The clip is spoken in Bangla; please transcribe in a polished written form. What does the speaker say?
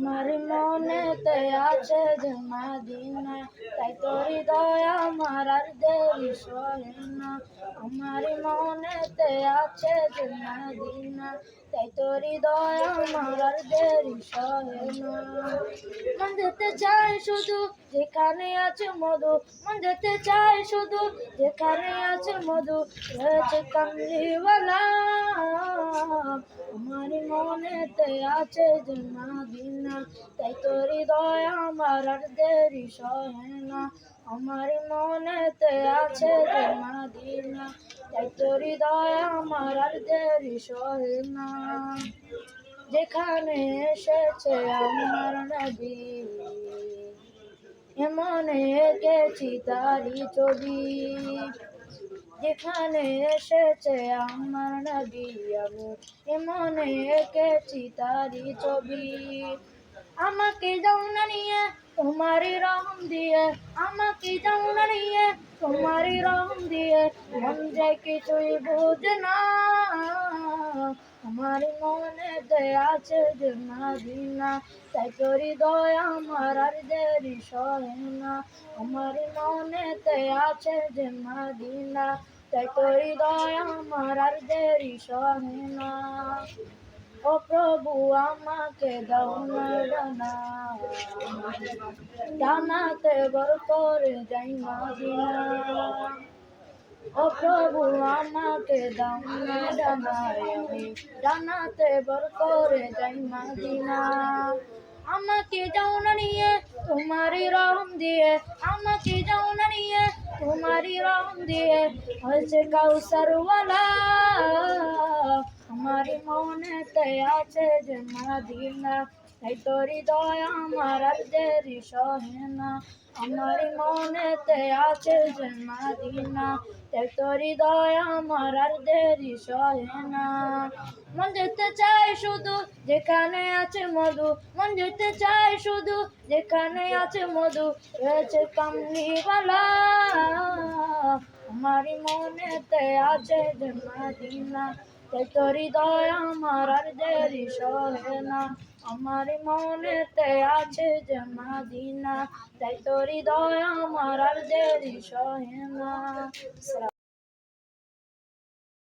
আমার মনেতে আছে যে মদিনা, তাই তো হৃদয় আমার আর দেরি সহে না। আমার মনেতে আছে যে মদিনা, তাই তো হৃদয় আমার আর দেরি সহে না। মন যেতে চাই শুধু যেখানে আছে মধু, মন যেতে চাই শুধু যেখানে আছে মধু, রয়েছে কামলিওয়ালা। আমার মনেতে আছে যে মদিনা, তাই তো হৃদয় আমার আর দেরি সহে না। আমার মনেতে আছে যে মদিনা, তাই তো হৃদয় আমার আর দেরি সহে না। যেখানে এসেছে আমার নবী, এমনে এঁকেছি তারি ছবি। যেখানে এসেছে আমার নবী, আমি এমনে এঁকেছি তারি ছবি। আমাকে যাও না নিয়ে তোমারই রহম দিয়ে, আমাকে যাও না নিয়ে তোমারই রহম দিয়ে, মন যে কিছুই বুঝে না। আমার মনেতে আছে যে মদিনা, তাই তো হৃদয় আমার আর দেরি সহে না। আমার মনেতে আছে যে মদিনা, তাই তো হৃদয় আমার আর দেরি সহে না। ও প্রভু আমাকে দাও না ডানা, ডানাতে বর করে যাই মদিনা। ও প্রভু আমাকে দাও না ডানা, আমি ডানাতে বর করে যাই মদিনা। আমাকে যাও না নিয়ে তোমারই রহম দিয়ে, আমাকে যাও না নিয়ে তোমারই রহম দিয়ে, হয়েছে কাউসারওয়ালা। আমার মনেতে আছে যে মদিনা, তাই তো হৃদয় আমার আর দেরি সহে না। আমার মনেতে আছে যে মদিনা, তাই তো হৃদয় আমার আর দেরি সহে না। মন যেতে চাই শুধু যেখানে আছে মধু, মন যেতে চাই শুধু যেখানে আছে মধু, রয়েছে কামলিওয়ালা। আমার মনেতে আছে যে মদিনা, তাই তো হৃদয় আমার আর দেরি সহে না। আমার মনেতে আছে যে মদিনা, তাই তো হৃদয় আমার আর দেরি সহে না।